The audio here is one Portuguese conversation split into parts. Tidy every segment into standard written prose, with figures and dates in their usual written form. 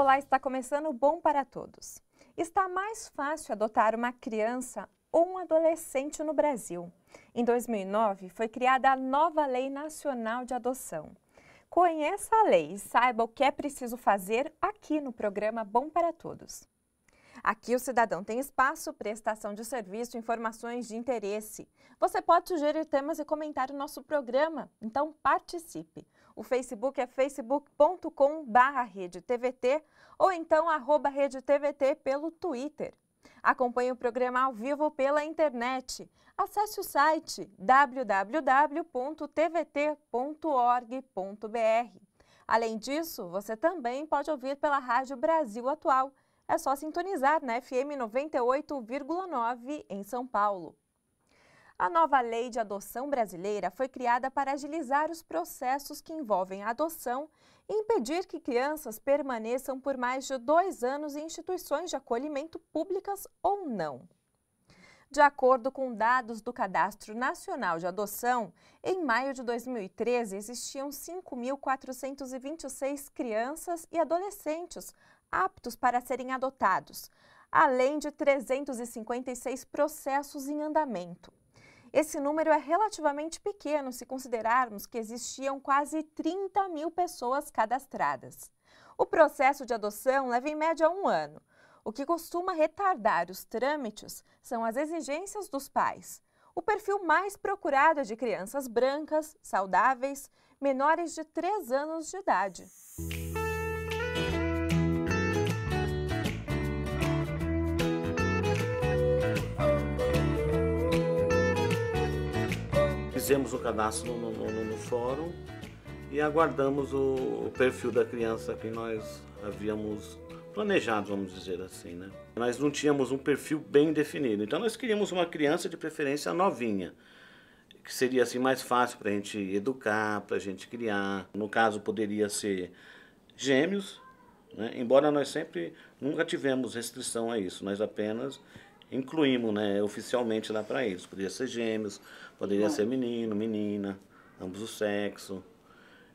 Olá, está começando o Bom para Todos. Está mais fácil adotar uma criança ou um adolescente no Brasil. Em 2009, foi criada a nova Lei Nacional de Adoção. Conheça a lei e saiba o que é preciso fazer aqui no programa Bom para Todos. Aqui o cidadão tem espaço, prestação de serviço, informações de interesse. Você pode sugerir temas e comentar o nosso programa, então participe. O Facebook é facebook.com/RedeTVT ou então @RedeTVT pelo Twitter. Acompanhe o programa ao vivo pela internet. Acesse o site www.tvt.org.br. Além disso, você também pode ouvir pela Rádio Brasil Atual. É só sintonizar na FM 98,9 em São Paulo. A nova lei de adoção brasileira foi criada para agilizar os processos que envolvem a adoção e impedir que crianças permaneçam por mais de 2 anos em instituições de acolhimento públicas ou não. De acordo com dados do Cadastro Nacional de Adoção, em maio de 2013 existiam 5.426 crianças e adolescentes aptos para serem adotados, além de 356 processos em andamento. Esse número é relativamente pequeno se considerarmos que existiam quase 30 mil pessoas cadastradas. O processo de adoção leva em média 1 ano. O que costuma retardar os trâmites são as exigências dos pais. O perfil mais procurado é de crianças brancas, saudáveis, menores de 3 anos de idade. Fizemos o cadastro no fórum e aguardamos o perfil da criança que nós havíamos planejado, vamos dizer assim, né? Nós não tínhamos um perfil bem definido, então nós queríamos uma criança de preferência novinha, que seria assim mais fácil para a gente educar, para a gente criar. No caso poderia ser gêmeos, né? Embora nós nunca tivemos restrição a isso, nós apenas incluímos, né, oficialmente lá para eles. Poderia ser gêmeos, poderia ser menino, menina, ambos os sexos.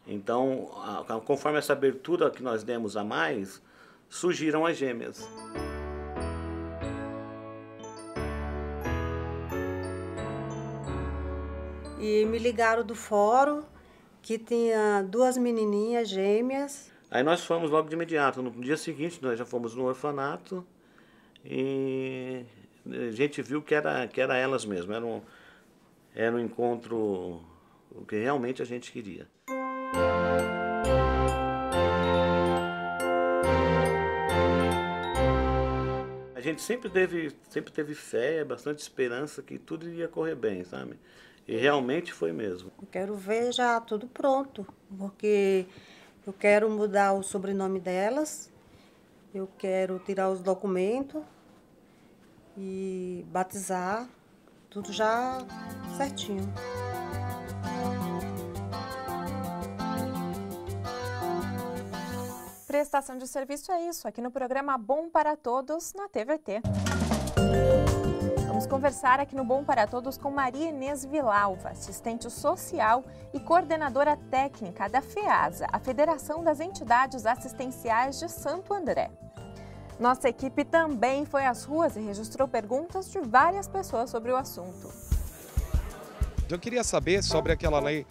Então, conforme essa abertura que nós demos a mais, surgiram as gêmeas. E me ligaram do fórum que tinha 2 menininhas gêmeas. Aí nós fomos logo de imediato. No dia seguinte nós já fomos no orfanato e a gente viu que era elas mesmas. Era um encontro o que realmente a gente queria. A gente sempre teve fé, bastante esperança que tudo iria correr bem, sabe? E realmente foi mesmo. Eu quero ver já tudo pronto, porque eu quero mudar o sobrenome delas, eu quero tirar os documentos e batizar, tudo já certinho. Prestação de serviço é isso, aqui no programa Bom para Todos, na TVT. Vamos conversar aqui no Bom para Todos com Maria Inês Vilalva, assistente social e coordenadora técnica da FEASA, a Federação das Entidades Assistenciais de Santo André. Nossa equipe também foi às ruas e registrou perguntas de várias pessoas sobre o assunto. Eu queria saber sobre aquela lei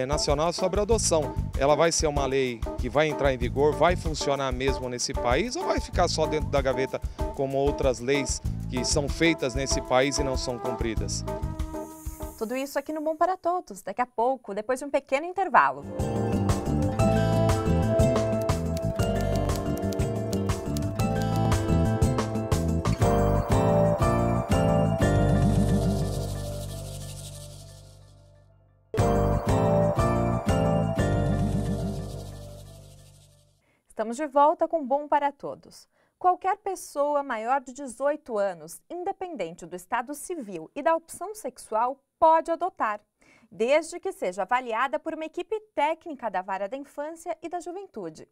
nacional sobre adoção. Ela vai ser uma lei que vai entrar em vigor, vai funcionar mesmo nesse país ou vai ficar só dentro da gaveta como outras leis que são feitas nesse país e não são cumpridas? Tudo isso aqui no Bom para Todos, daqui a pouco, depois de um pequeno intervalo. Estamos de volta com Bom para Todos. Qualquer pessoa maior de 18 anos, independente do estado civil e da opção sexual, pode adotar, desde que seja avaliada por uma equipe técnica da Vara da Infância e da Juventude.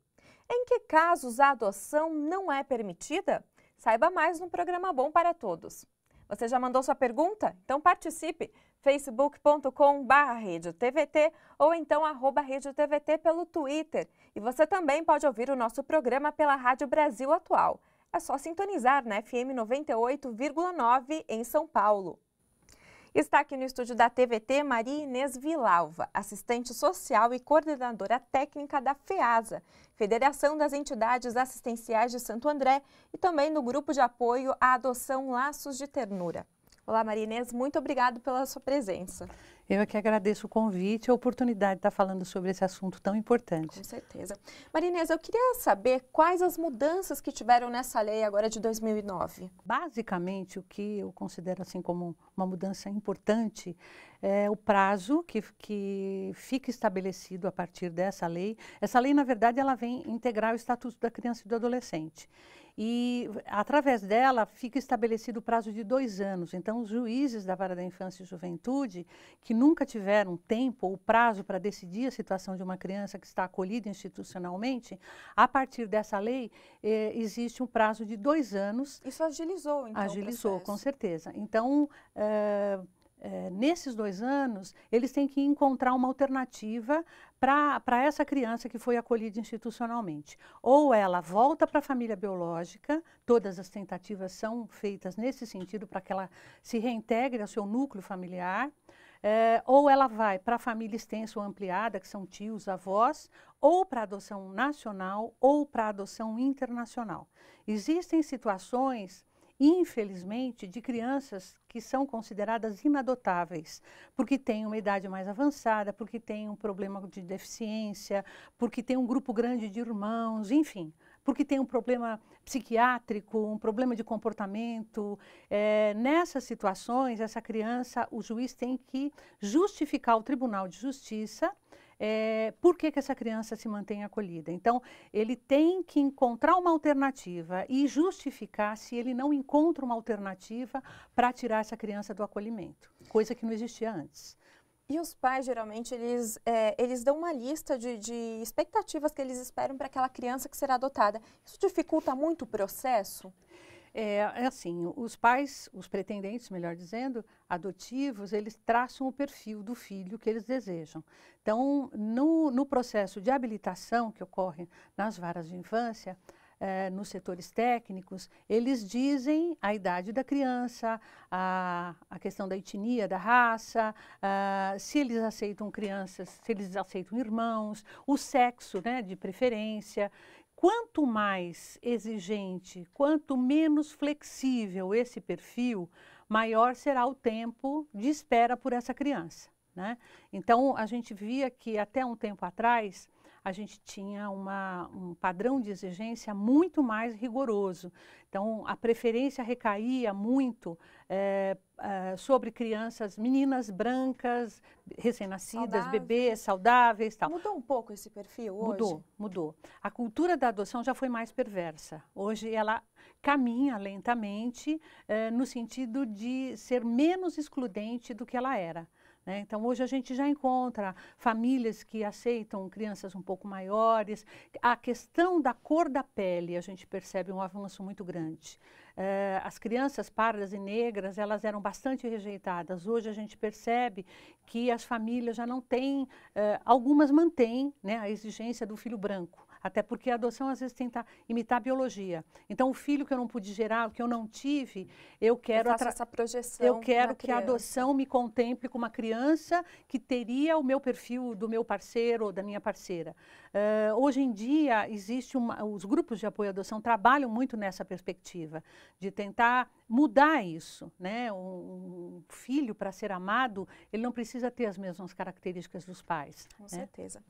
Em que casos a adoção não é permitida? Saiba mais no programa Bom para Todos. Você já mandou sua pergunta? Então participe! facebook.com/RedioTVT ou então @RedioTVT pelo Twitter. E você também pode ouvir o nosso programa pela Rádio Brasil Atual. É só sintonizar na FM 98,9 em São Paulo. Está aqui no estúdio da TVT Maria Inês Vilalva, assistente social e coordenadora técnica da FEASA, Federação das Entidades Assistenciais de Santo André, e também no grupo de apoio à adoção Laços de Ternura. Olá, Maria Inês, muito obrigada pela sua presença. Eu é que agradeço o convite e a oportunidade de estar falando sobre esse assunto tão importante. Com certeza. Maria Inês, eu queria saber quais as mudanças que tiveram nessa lei agora de 2009. Basicamente, o que eu considero assim como uma mudança importante é o prazo que fica estabelecido a partir dessa lei. Essa lei, na verdade, ela vem integrar o Estatuto da Criança e do Adolescente. E, através dela, fica estabelecido o prazo de 2 anos. Então, os juízes da Vara da Infância e Juventude, que nunca tiveram tempo ou prazo para decidir a situação de uma criança que está acolhida institucionalmente, a partir dessa lei, existe um prazo de 2 anos. Isso agilizou, então, agilizou, com certeza. Então, nesses 2 anos, eles têm que encontrar uma alternativa para essa criança que foi acolhida institucionalmente. Ou ela volta para a família biológica, todas as tentativas são feitas nesse sentido para que ela se reintegre ao seu núcleo familiar, ou ela vai para a família extensa ou ampliada, que são tios, avós, ou para adoção nacional ou para adoção internacional. Existem situações, infelizmente, de crianças que são consideradas inadotáveis, porque têm uma idade mais avançada, porque têm um problema de deficiência, porque tem um grupo grande de irmãos, enfim, porque tem um problema psiquiátrico, um problema de comportamento. Nessas situações, essa criança, o juiz tem que justificar ao Tribunal de Justiça por que essa criança se mantém acolhida. Então, ele tem que encontrar uma alternativa e justificar se ele não encontra uma alternativa para tirar essa criança do acolhimento, coisa que não existia antes. E os pais, geralmente, eles dão uma lista de expectativas que eles esperam para aquela criança que será adotada. Isso dificulta muito o processo? Assim, os pais, os pretendentes, melhor dizendo, adotivos, eles traçam o perfil do filho que eles desejam. Então, no processo de habilitação que ocorre nas varas de infância, nos setores técnicos, eles dizem a idade da criança, a questão da etnia, da raça, se eles aceitam crianças, se eles aceitam irmãos, o sexo, né, de preferência. Quanto mais exigente, quanto menos flexível esse perfil, maior será o tempo de espera por essa criança, né? Então, a gente via que até um tempo atrás, a gente tinha um padrão de exigência muito mais rigoroso. Então, a preferência recaía muito sobre crianças, meninas brancas, recém-nascidas, bebês, saudáveis e tal. Mudou um pouco esse perfil hoje? Mudou. A cultura da adoção já foi mais perversa. Hoje ela caminha lentamente no sentido de ser menos excludente do que ela era. Então, hoje a gente já encontra famílias que aceitam crianças um pouco maiores. A questão da cor da pele, a gente percebe um avanço muito grande. As crianças pardas e negras, elas eram bastante rejeitadas. Hoje a gente percebe que as famílias já não têm, algumas mantêm, né, a exigência do filho branco. Até porque a adoção às vezes tenta imitar a biologia. Então, o filho que eu não pude gerar, o que eu não tive, eu quero essa projeção. Eu quero que a adoção me contemple como uma criança que teria o meu perfil do meu parceiro ou da minha parceira. Hoje em dia, os grupos de apoio à adoção trabalham muito nessa perspectiva, de tentar mudar isso, né? Um filho, para ser amado, ele não precisa ter as mesmas características dos pais. Com certeza.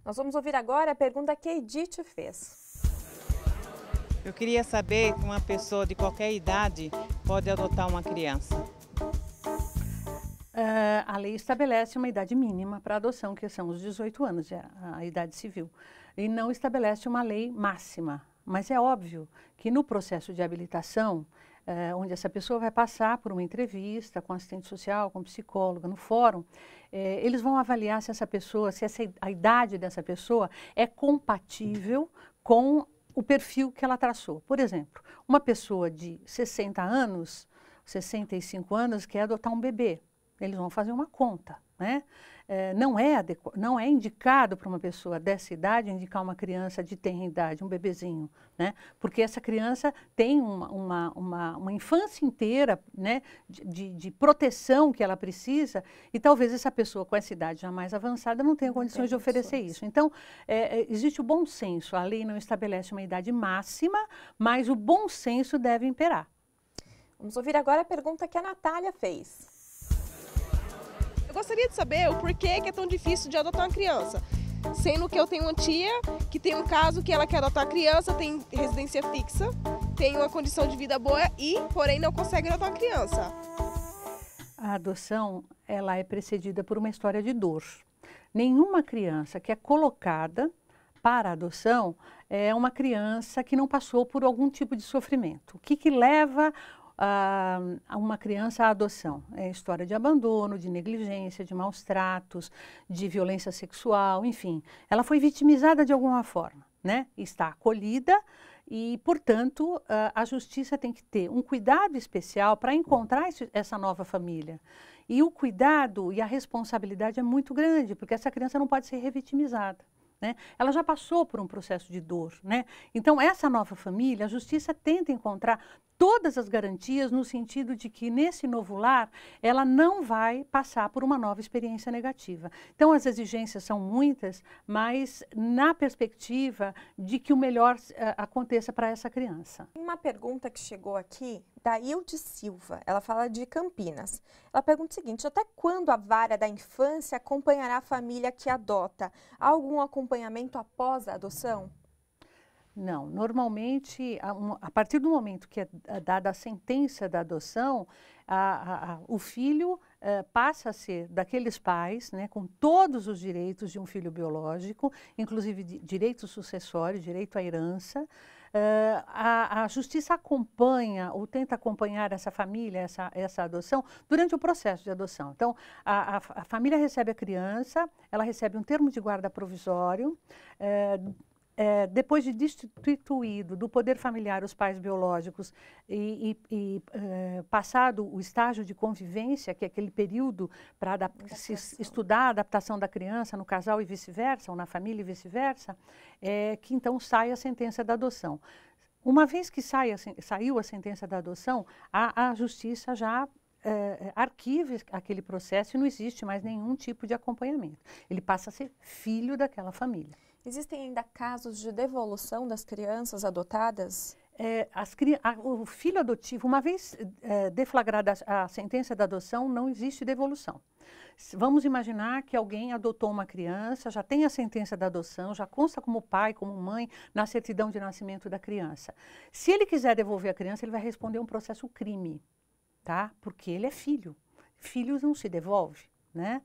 Nós vamos ouvir agora a pergunta que a Edith fez. Eu queria saber se uma pessoa de qualquer idade pode adotar uma criança. A lei estabelece uma idade mínima para adoção, que são os 18 anos, a idade civil, e não estabelece uma lei máxima. Mas é óbvio que no processo de habilitação, onde essa pessoa vai passar por uma entrevista com assistente social, com psicóloga, no fórum, eles vão avaliar se a idade dessa pessoa é compatível com o perfil que ela traçou. Por exemplo, uma pessoa de 60 anos, 65 anos quer adotar um bebê. Eles vão fazer uma conta, né? Não é indicado para uma pessoa dessa idade indicar uma criança de tenra idade, um bebezinho, né? Porque essa criança tem uma infância inteira, né, de proteção que ela precisa, e talvez essa pessoa com essa idade já mais avançada não tenha condições de oferecer isso. Então, existe o bom senso. A lei não estabelece uma idade máxima, mas o bom senso deve imperar. Vamos ouvir agora a pergunta que a Natália fez. Eu gostaria de saber o porquê que é tão difícil de adotar uma criança. Sendo que eu tenho uma tia que tem um caso que ela quer adotar a criança, tem residência fixa, tem uma condição de vida boa e, porém, não consegue adotar uma criança. A adoção, ela é precedida por uma história de dor. Nenhuma criança que é colocada para a adoção é uma criança que não passou por algum tipo de sofrimento. O que leva a uma criança à adoção? É história de abandono, de negligência, de maus tratos, de violência sexual, enfim. Ela foi vitimizada de alguma forma, né? Está acolhida e, portanto, a justiça tem que ter um cuidado especial para encontrar essa nova família. E o cuidado e a responsabilidade é muito grande, porque essa criança não pode ser revitimizada, né? Ela já passou por um processo de dor, né? Então, essa nova família, a justiça tenta encontrar todas as garantias no sentido de que, nesse novo lar, ela não vai passar por uma nova experiência negativa. Então, as exigências são muitas, mas na perspectiva de que o melhor aconteça para essa criança. Uma pergunta que chegou aqui, da Hilde Silva, ela fala de Campinas. Ela pergunta o seguinte: até quando a vara da infância acompanhará a família que adota? Há algum acompanhamento após a adoção? Não, normalmente, a partir do momento que é dada a sentença da adoção, o filho passa a ser daqueles pais, né, com todos os direitos de um filho biológico, inclusive direito sucessório, direito à herança. A justiça acompanha ou tenta acompanhar essa família, essa adoção, durante o processo de adoção. Então, a família recebe a criança, ela recebe um termo de guarda provisório. Depois de destituído do poder familiar os pais biológicos e passado o estágio de convivência, que é aquele período para estudar a adaptação da criança no casal e vice-versa, ou na família e vice-versa, que então sai a sentença da adoção. Uma vez que saiu a sentença da adoção, a justiça já arquiva aquele processo e não existe mais nenhum tipo de acompanhamento. Ele passa a ser filho daquela família. Existem ainda casos de devolução das crianças adotadas? O filho adotivo, uma vez deflagrada a sentença da adoção, não existe devolução. Vamos imaginar que alguém adotou uma criança, já tem a sentença da adoção, já consta como pai, como mãe, na certidão de nascimento da criança. Se ele quiser devolver a criança, ele vai responder um processo crime, tá? Porque ele é filho. Filhos não se devolve, né?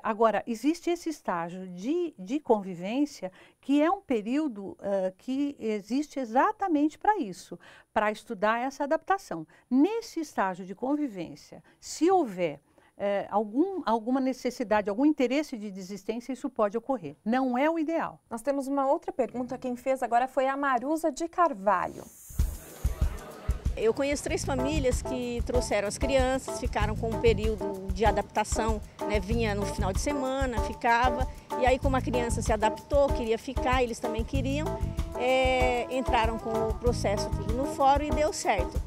Agora, existe esse estágio de convivência, que é um período que existe exatamente para isso, para estudar essa adaptação. Nesse estágio de convivência, se houver alguma necessidade, algum interesse de desistência, isso pode ocorrer. Não é o ideal. Nós temos uma outra pergunta, quem fez agora foi a Maruza de Carvalho. Eu conheço 3 famílias que trouxeram as crianças, ficaram com um período de adaptação, né? Vinha no final de semana, ficava, e aí como a criança se adaptou, queria ficar, eles também queriam, entraram com o processo tudo no fórum e deu certo.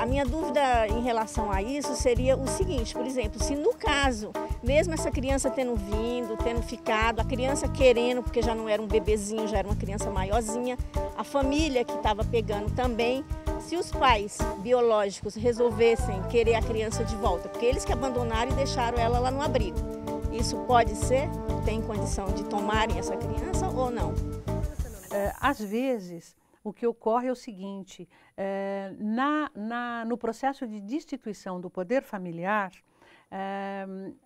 A minha dúvida em relação a isso seria o seguinte: por exemplo, se no caso, mesmo essa criança tendo vindo, tendo ficado, a criança querendo, porque já não era um bebezinho, já era uma criança maiorzinha, a família que estava pegando também, se os pais biológicos resolvessem querer a criança de volta, porque eles que abandonaram e deixaram ela lá no abrigo, isso pode ser? Tem condição de tomarem essa criança ou não? Às vezes, o que ocorre é o seguinte: no processo de destituição do poder familiar,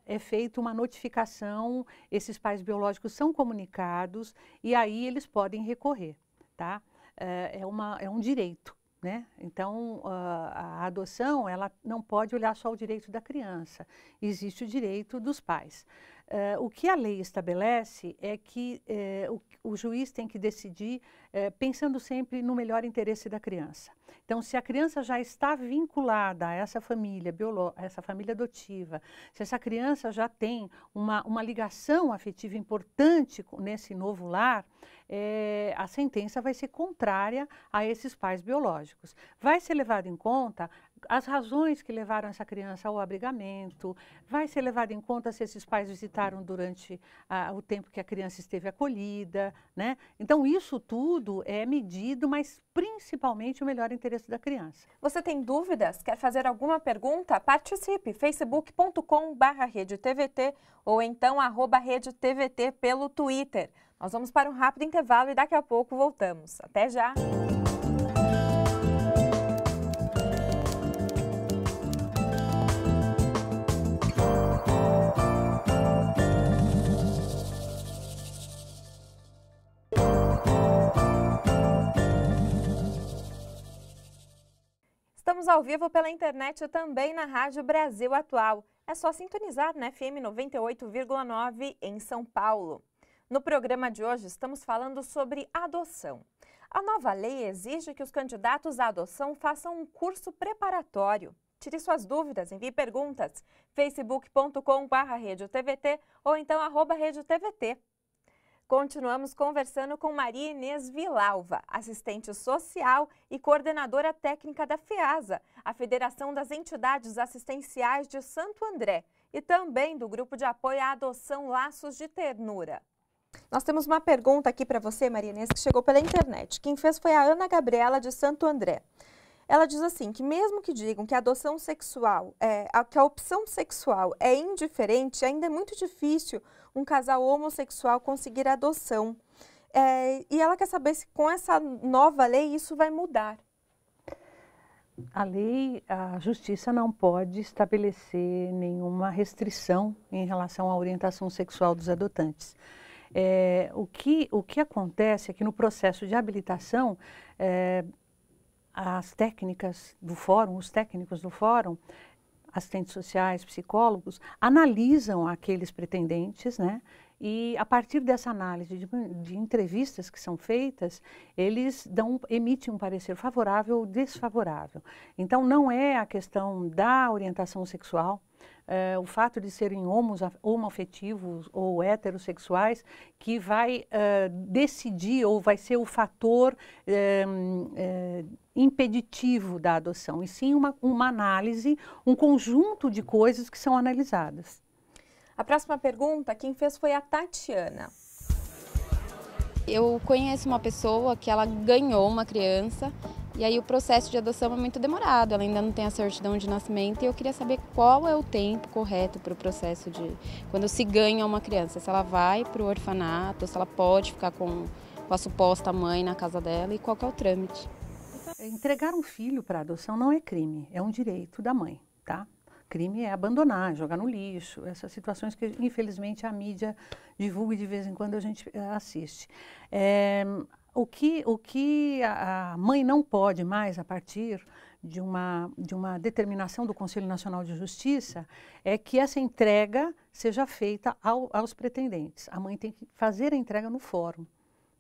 é feita uma notificação, esses pais biológicos são comunicados e aí eles podem recorrer, tá? É um direito, né? Então, a adoção, ela não pode olhar só o direito da criança, existe o direito dos pais. O que a lei estabelece é que o juiz tem que decidir pensando sempre no melhor interesse da criança. Então, se a criança já está vinculada a essa família adotiva, se essa criança já tem uma ligação afetiva importante nesse novo lar, a sentença vai ser contrária a esses pais biológicos. Vai ser levado em conta as razões que levaram essa criança ao abrigamento, vai ser levado em conta se esses pais visitaram durante o tempo que a criança esteve acolhida, né? Então, isso tudo é medido, mas principalmente o melhor interesse da criança. Você tem dúvidas? Quer fazer alguma pergunta? Participe! facebook.com/RedeTVT ou então @RedeTVT pelo Twitter. Nós vamos para um rápido intervalo e daqui a pouco voltamos. Até já! Estamos ao vivo pela internet e também na Rádio Brasil Atual. É só sintonizar na FM 98,9 em São Paulo. No programa de hoje estamos falando sobre adoção. A nova lei exige que os candidatos à adoção façam um curso preparatório. Tire suas dúvidas, envie perguntas. facebook.com/RedeTVT ou então @RedeTVT. Continuamos conversando com Maria Inês Vilalva, assistente social e coordenadora técnica da FEASA, a Federação das Entidades Assistenciais de Santo André, e também do Grupo de Apoio à Adoção Laços de Ternura. Nós temos uma pergunta aqui para você, Maria Inês, que chegou pela internet. Quem fez foi a Ana Gabriela, de Santo André. Ela diz assim, que mesmo que digam que a adoção sexual, que a opção sexual é indiferente, ainda é muito difícil um casal homossexual conseguir adoção. E ela quer saber se com essa nova lei isso vai mudar. A justiça não pode estabelecer nenhuma restrição em relação à orientação sexual dos adotantes. O que acontece é que no processo de habilitação, as técnicas do fórum, os técnicos do fórum, assistentes sociais, psicólogos, analisam aqueles pretendentes, né? E a partir dessa análise de entrevistas que são feitas, eles emitem um parecer favorável ou desfavorável. Então, não é a questão da orientação sexual, o fato de serem homoafetivos ou heterossexuais que vai decidir ou vai ser o fator impeditivo da adoção, e sim uma análise, um conjunto de coisas que são analisadas. A próxima pergunta, quem fez foi a Tatiana. Eu conheço uma pessoa que ela ganhou uma criança e aí o processo de adoção é muito demorado, ela ainda não tem a certidão de nascimento e eu queria saber qual é o tempo correto para o processo de quando se ganha uma criança, se ela vai para o orfanato, se ela pode ficar com a suposta mãe na casa dela e qual que é o trâmite. Entregar um filho para adoção não é crime, é um direito da mãe, tá? Crime é abandonar, jogar no lixo, essas situações que infelizmente a mídia divulga e de vez em quando a gente assiste. O que a mãe não pode mais, a partir de uma determinação do Conselho Nacional de Justiça, é que essa entrega seja feita aos pretendentes. A mãe tem que fazer a entrega no fórum.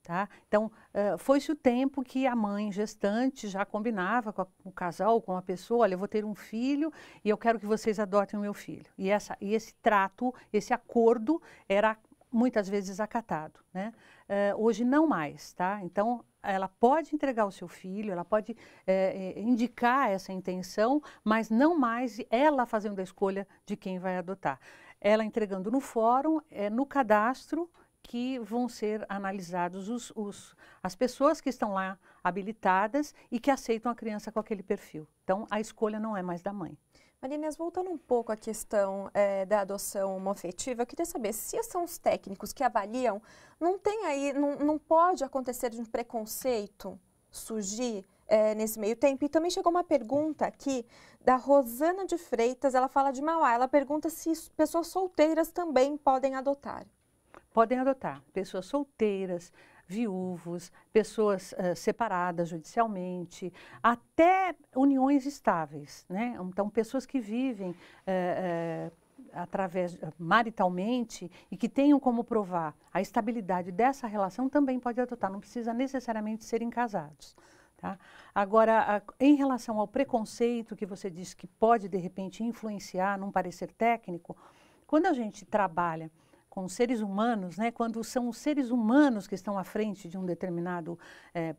Tá? Então, foi-se o tempo que a mãe gestante já combinava com o casal, com a pessoa, olha, eu vou ter um filho e eu quero que vocês adotem o meu filho. E esse trato, esse acordo era muitas vezes acatado, né? Hoje não mais, tá? Então, ela pode entregar o seu filho, ela pode indicar essa intenção, mas não mais ela fazendo a escolha de quem vai adotar. Ela entregando no fórum, no cadastro, que vão ser analisados as pessoas que estão lá habilitadas e que aceitam a criança com aquele perfil. Então, a escolha não é mais da mãe. Maria Inês, voltando um pouco à questão da adoção homoafetiva, eu queria saber se são os técnicos que avaliam, não pode acontecer de um preconceito surgir nesse meio tempo? E também chegou uma pergunta aqui da Rosana de Freitas, ela fala de Mauá, ela pergunta se pessoas solteiras também podem adotar. Podem adotar pessoas solteiras, viúvos, pessoas separadas judicialmente, até uniões estáveis, né? Então, pessoas que vivem maritalmente e que tenham como provar a estabilidade dessa relação, também pode adotar, não precisa necessariamente serem casados. Tá? Agora, em relação ao preconceito que você disse que pode, de repente, influenciar num parecer técnico, quando a gente trabalha com seres humanos, né, quando são os seres humanos que estão à frente de um determinado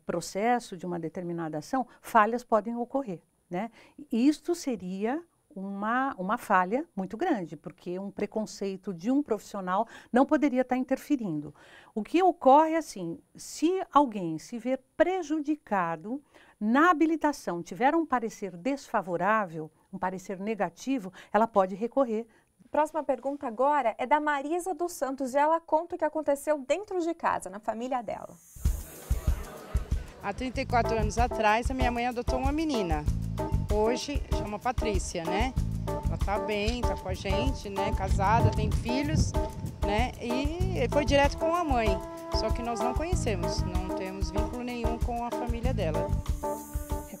processo, de uma determinada ação, falhas podem ocorrer. Né? E isto seria uma falha muito grande, porque um preconceito de um profissional não poderia estar interferindo. O que ocorre é assim, se alguém se ver prejudicado na habilitação, tiver um parecer desfavorável, um parecer negativo, ela pode recorrer. Próxima pergunta agora é da Marisa dos Santos e ela conta o que aconteceu dentro de casa, na família dela. Há 34 anos atrás, a minha mãe adotou uma menina. Hoje chama Patrícia, né? Ela tá bem, tá com a gente, né? Casada, tem filhos, né? E foi direto com a mãe. Só que nós não conhecemos, não temos vínculo nenhum com a família dela.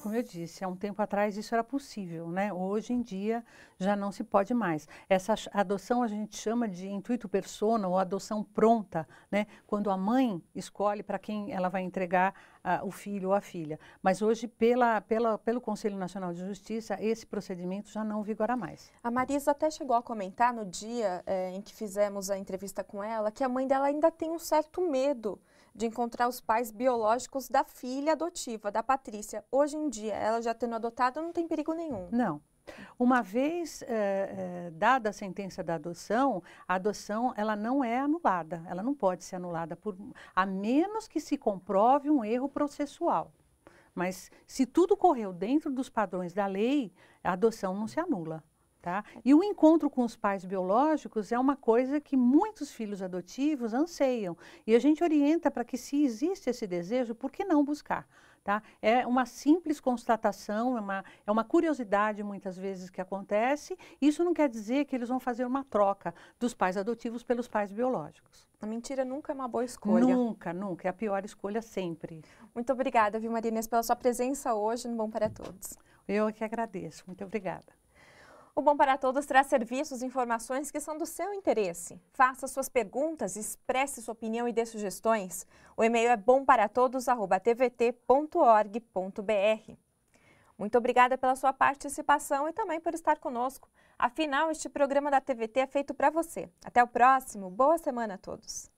Como eu disse, há um tempo atrás isso era possível, né? Hoje em dia já não se pode mais. Essa adoção a gente chama de intuito persona ou adoção pronta, né? Quando a mãe escolhe para quem ela vai entregar o filho ou a filha. Mas hoje, pelo Conselho Nacional de Justiça, esse procedimento já não vigora mais. A Marisa até chegou a comentar no dia em que fizemos a entrevista com ela que a mãe dela ainda tem um certo medo de encontrar os pais biológicos da filha adotiva, da Patrícia. Hoje em dia, ela já tendo adotado, não tem perigo nenhum. Não. Uma vez dada a sentença da adoção, a adoção ela não é anulada, ela não pode ser anulada, a menos que se comprove um erro processual. Mas se tudo correu dentro dos padrões da lei, a adoção não se anula. Tá? E o encontro com os pais biológicos é uma coisa que muitos filhos adotivos anseiam. E a gente orienta para que, se existe esse desejo, por que não buscar? Tá? É uma simples constatação, é uma curiosidade muitas vezes que acontece. Isso não quer dizer que eles vão fazer uma troca dos pais adotivos pelos pais biológicos. A mentira nunca é uma boa escolha. Nunca, nunca. É a pior escolha sempre. Muito obrigada, viu, Maria Inês, pela sua presença hoje no Bom para Todos. Eu que agradeço. Muito obrigada. O Bom para Todos traz serviços e informações que são do seu interesse. Faça suas perguntas, expresse sua opinião e dê sugestões. O e-mail é bomparatodos@tvt.org.br. Muito obrigada pela sua participação e também por estar conosco. Afinal, este programa da TVT é feito para você. Até o próximo. Boa semana a todos.